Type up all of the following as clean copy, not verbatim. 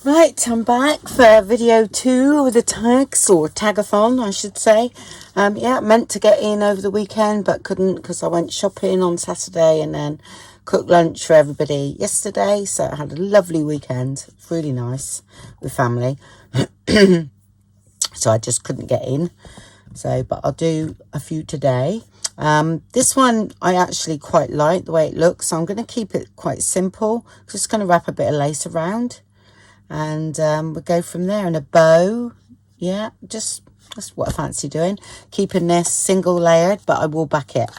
Right, I'm back for video 2 of the tags, or tagathon I should say. Yeah, meant to get in over the weekend but couldn't because I went shopping on Saturday and then cooked lunch for everybody yesterday, so I had a lovely weekend. Really nice with family. So I just couldn't get in, but I'll do a few today. This one I actually quite like the way it looks, so I'm going to keep it quite simple. Just going to wrap a bit of lace around, and we'll go from there. And a bow, yeah, just that's what I fancy doing. Keeping this single layered, but I will back it.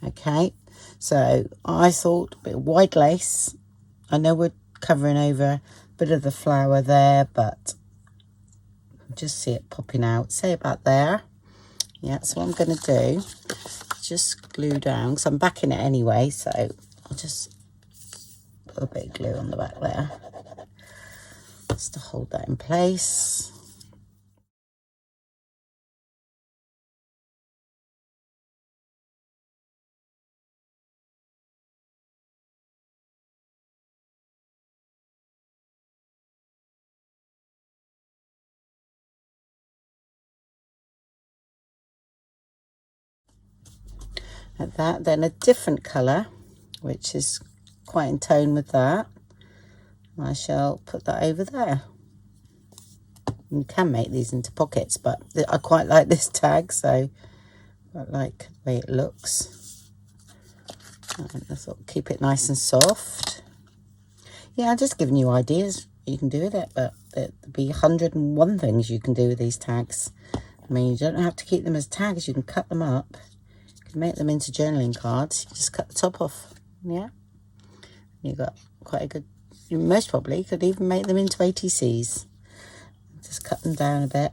Okay, so I thought a bit of white lace. I know we're covering over a bit of the flower there, but just see it popping out, say about there. Yeah, so what I'm going to do, just glue down, because I'm backing it anyway, so I'll just put a bit of glue on the back there just to hold that in place. Like that, then a different colour, which is quite in tone with that. I shall put that over there. You can make these into pockets, but I quite like this tag, so I like the way it looks. And I thought keep it nice and soft. Yeah, I'm just giving you ideas you can do with it, but there'd be 101 things you can do with these tags. I mean, you don't have to keep them as tags, you can cut them up. You can make them into journaling cards. You just cut the top off, yeah? You've got quite a good, you most probably could even make them into ATCs. Just cut them down a bit.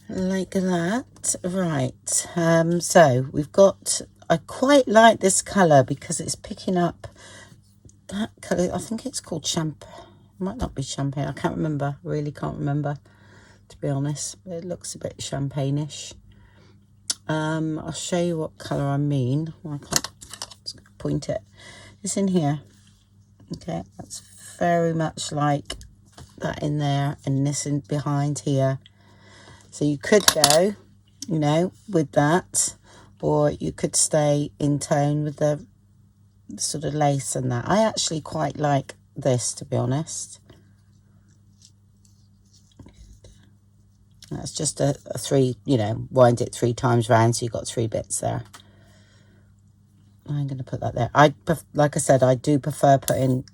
Like that. Right, so we've got, I quite like this colour because it's picking up that colour. I think it's called champagne. Might not be champagne, I can't remember, really can't remember, to be honest. But it looks a bit champagne-ish. I'll show you what colour I mean. I can't just point it. It's in here. Okay, that's very much like that in there, and this in behind here. So you could go, you know, with that, or you could stay in tone with the sort of lace and that. I actually quite like this, to be honest. That's just a 3, you know, wind it 3 times round, so you've got 3 bits there. I'm going to put that there. Like I said, I do prefer putting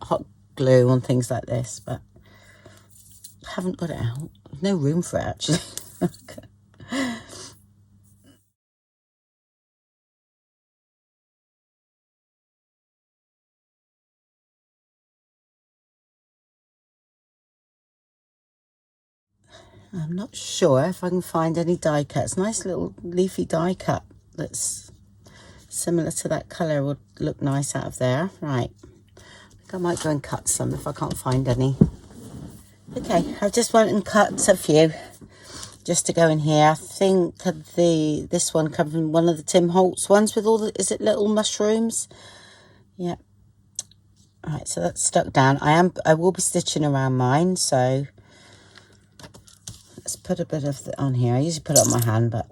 hot glue on things like this, but I haven't got it out. There's no room for it, actually. I'm not sure if I can find any die cuts. Nice little leafy die cut that's similar to that colour would look nice out of there. Right, I think I might go and cut some if I can't find any. Okay, I just went and cut a few just to go in here. I think this one comes from one of the Tim Holtz ones with all the, is it little mushrooms? Yeah. All right, so that's stuck down. I will be stitching around mine, so let's put a bit of it on here. I usually put it on my hand, but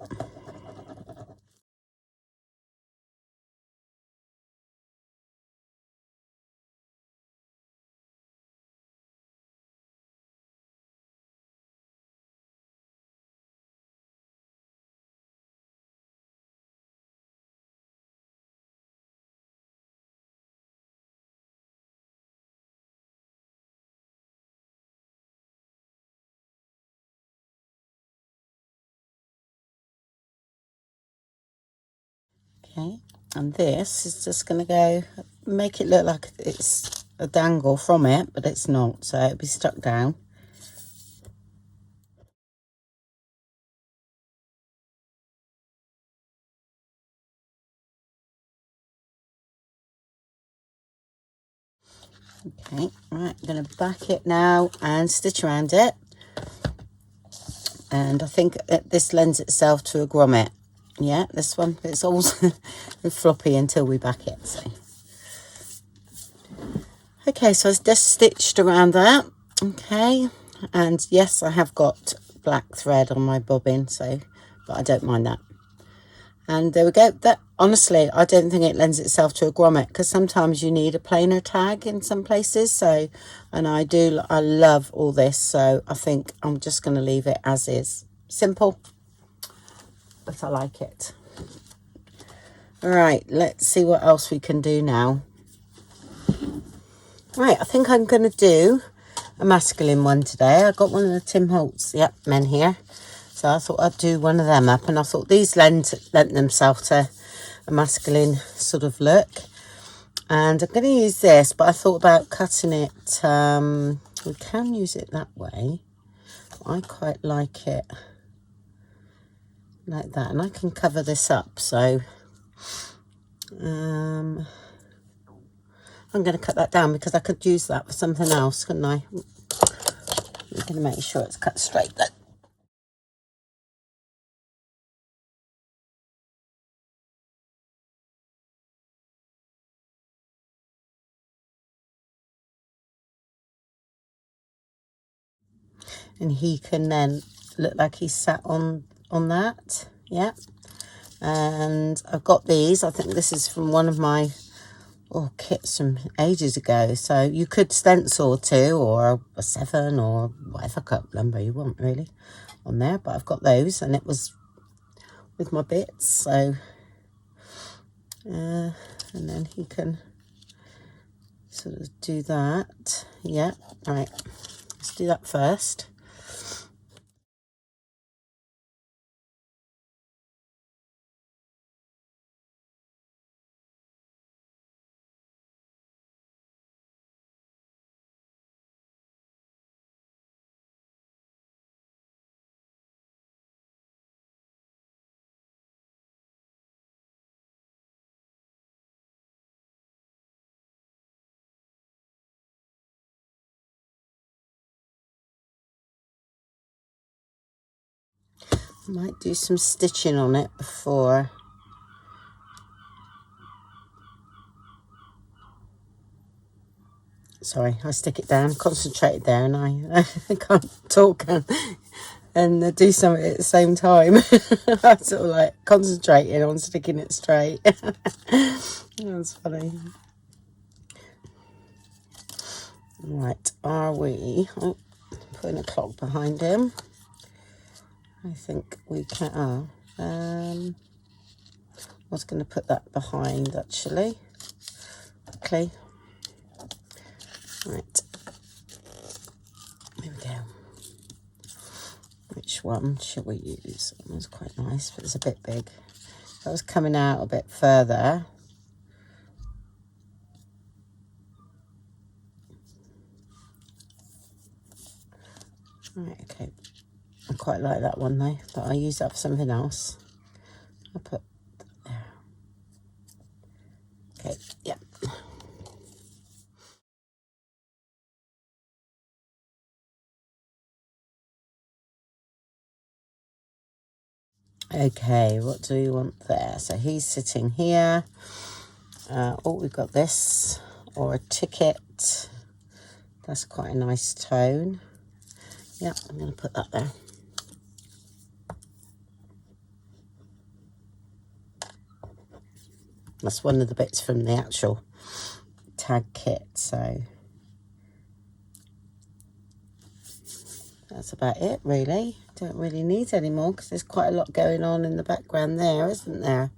okay. And this is just going to go, make it look like it's a dangle from it, but it's not, so it'll be stuck down. Okay, right, I'm going to back it now and stitch around it. And I think this lends itself to a grommet. Yeah, this one, it's all floppy until we back it. So okay, so I've just stitched around that. Okay, and yes, I have got black thread on my bobbin, so but I don't mind that. And there we go. That honestly, I don't think it lends itself to a grommet, because sometimes you need a plainer tag in some places. So, and I love all this, so I think I'm just going to leave it as is. Simple, but I like it. All right, let's see what else we can do now. Right, I think I'm going to do a masculine one today. I got one of the Tim Holtz, yep, men here. So I thought I'd do one of them up, and I thought these lent themselves to a masculine sort of look. And I'm going to use this, but I thought about cutting it. We can use it that way. I quite like it like that, and I can cover this up. So I'm going to cut that down because I could use that for something else, couldn't I? I'm going to make sure it's cut straight then. And he can then look like he's sat on that. Yeah. And I've got these. I think this is from one of my kits from ages ago. So you could stencil 2 or a 7 or whatever cut number you want really on there. But I've got those, and it was with my bits. So and then he can sort of do that. Yeah. All right. Let's do that first. Might do some stitching on it before. Sorry, I stick it down, concentrate there, and I can't talk and do something at the same time. I'm sort of like concentrating on sticking it straight. That's funny. Right, are we putting a clock behind him? I think we can. I was going to put that behind actually. Okay. Right. Here we go. Which one should we use? That one's quite nice, but it's a bit big. That was coming out a bit further. Right, okay. I quite like that one though, but I'll use that for something else. I'll put there. Okay, yeah. Okay, what do we want there? So he's sitting here. We've got this, or a ticket. That's quite a nice tone. Yeah, I'm going to put that there. That's one of the bits from the actual tag kit, so that's about it really. Don't really need any more because there's quite a lot going on in the background there, isn't there?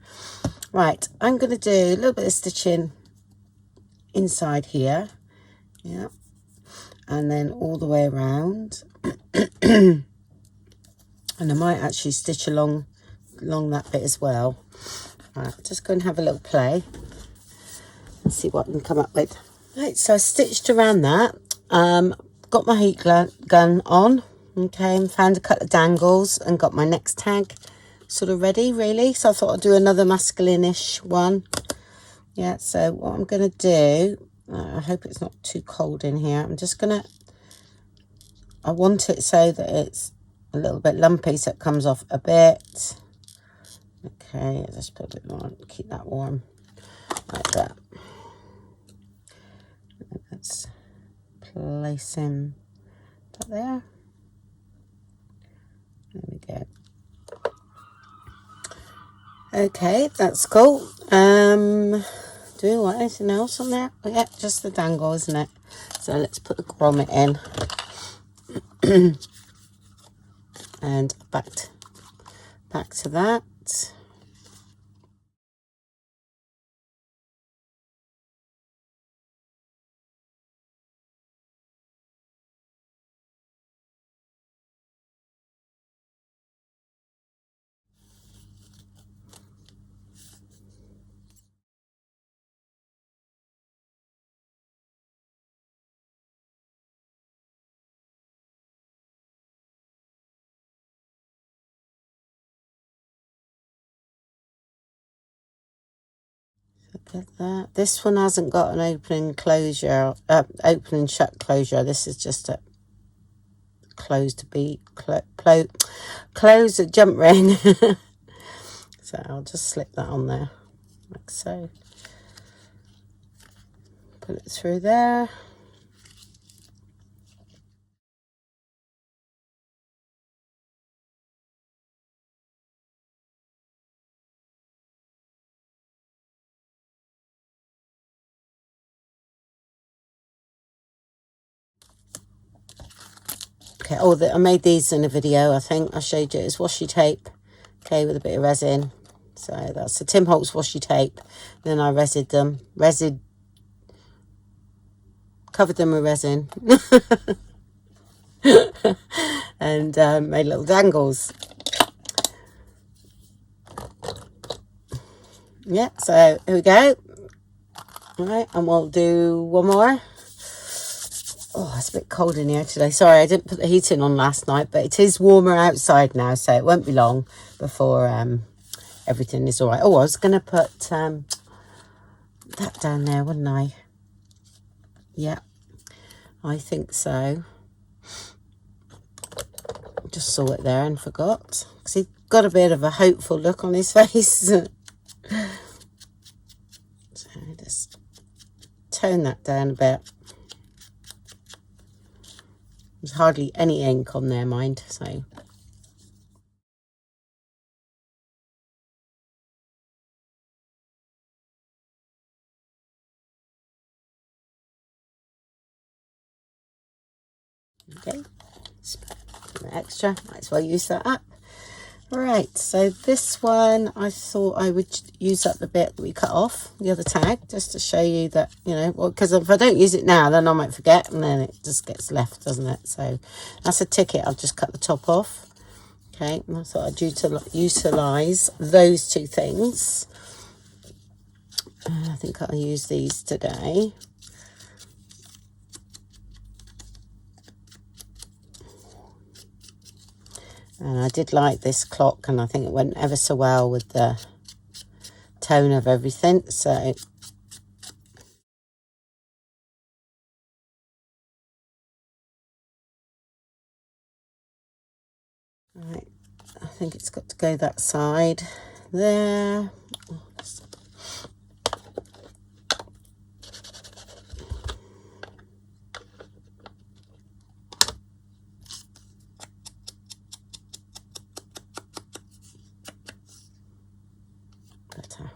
Right, I'm going to do a little bit of stitching inside here, yeah, and then all the way around. And I might actually stitch along that bit as well. Right, just go and have a little play and see what I can come up with. Right, so I stitched around that. Got my heat gun on, okay, and found a couple of dangles and got my next tag sort of ready really. So I thought I'd do another masculine-ish one. Yeah, so what I'm going to do, I hope it's not too cold in here. I'm just going to, I want it so that it's a little bit lumpy, so it comes off a bit. Okay, just put a bit more on, keep that warm, like that. Let's place him up there. There we go. Okay, that's cool. Do we want anything else on there? Oh, yeah, just the dangle, isn't it? So let's put the grommet in. And back to that. Get that. This one hasn't got an open closure, open and shut closure. This is just a close a jump ring. So I'll just slip that on there like so. Put it through there. Okay, oh, I made these in a video, I think. I showed you. It's washi tape, okay, with a bit of resin. So that's the Tim Holtz washi tape. Then I covered them with resin. And made little dangles. Yeah, so here we go. All right, and we'll do one more. Oh, it's a bit cold in here today. Sorry, I didn't put the heating on last night, but it is warmer outside now, so it won't be long before everything is all right. Oh, I was going to put that down there, wouldn't I? Yeah, I think so. Just saw it there and forgot. Because he got a bit of a hopeful look on his face. So just tone that down a bit. There's hardly any ink on there, mind, so. Okay, extra, might as well use that up. Right, so this one I thought I would use up the bit that we cut off, the other tag, just to show you that, you know, well, because if I don't use it now, then I might forget, and then it just gets left, doesn't it? So that's a ticket. I've just cut the top off. Okay, and I thought I'd utilise those two things. I think I'll use these today. And I did like this clock, and I think it went ever so well with the tone of everything. So right, I think it's got to go that side there. Better.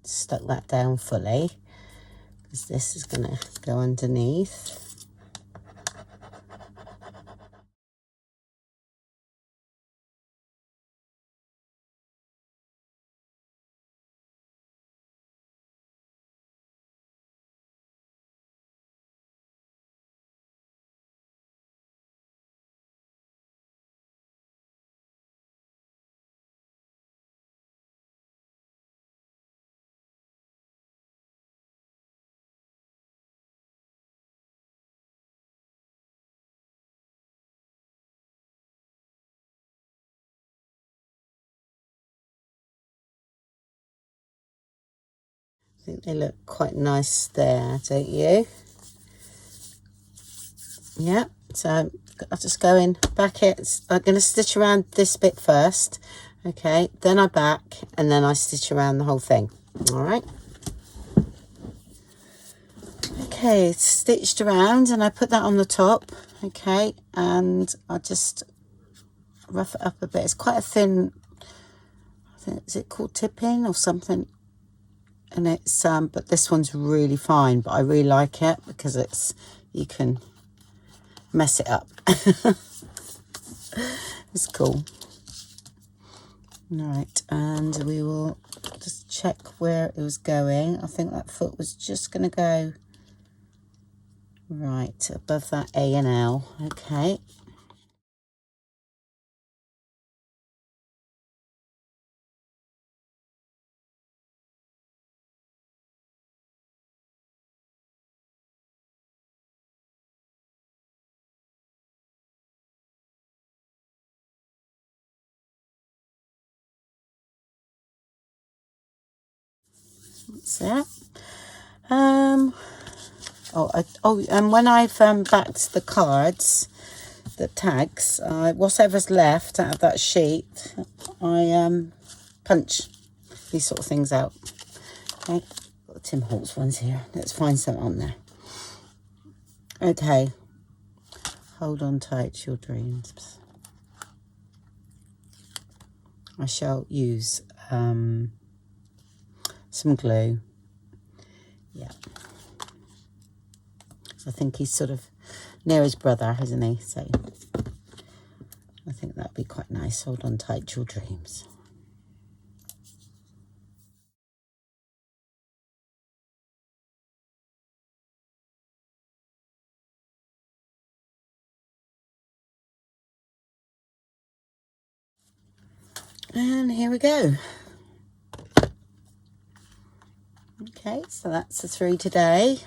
Stuck that down fully because this is going to go underneath. I think they look quite nice there, don't you? Yeah, so I'll just go in, back it. I'm going to stitch around this bit first, okay, then I back, and then I stitch around the whole thing. All right. Okay, it's stitched around, and I put that on the top, okay, and I just rough it up a bit. It's quite a thin, I think, is it called tip-in or something? And it's but this one's really fine, but I really like it because it's, you can mess it up. It's cool. All right, and we will just check where it was going. I think that foot was just going to go right above that A and L. Okay. That's it. And when I've backed the cards, the tags, whatever's left out of that sheet, I punch these sort of things out. Okay, got the Tim Holtz ones here. Let's find some on there. Okay, hold on tight to your dreams. I shall use some glue. Yeah, I think he's sort of near his brother, isn't he? So I think that'd be quite nice. Hold on tight to your dreams. And here we go. Okay, so that's the 3 today.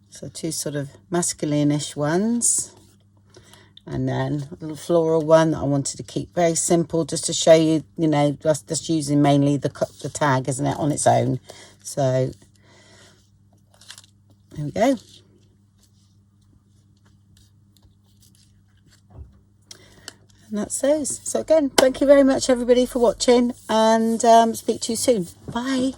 So 2 sort of masculine-ish ones. And then a little floral one that I wanted to keep very simple, just to show you, you know, just using mainly the tag, isn't it, on its own. So there we go. And that's those. So again, thank you very much everybody for watching, and speak to you soon. Bye.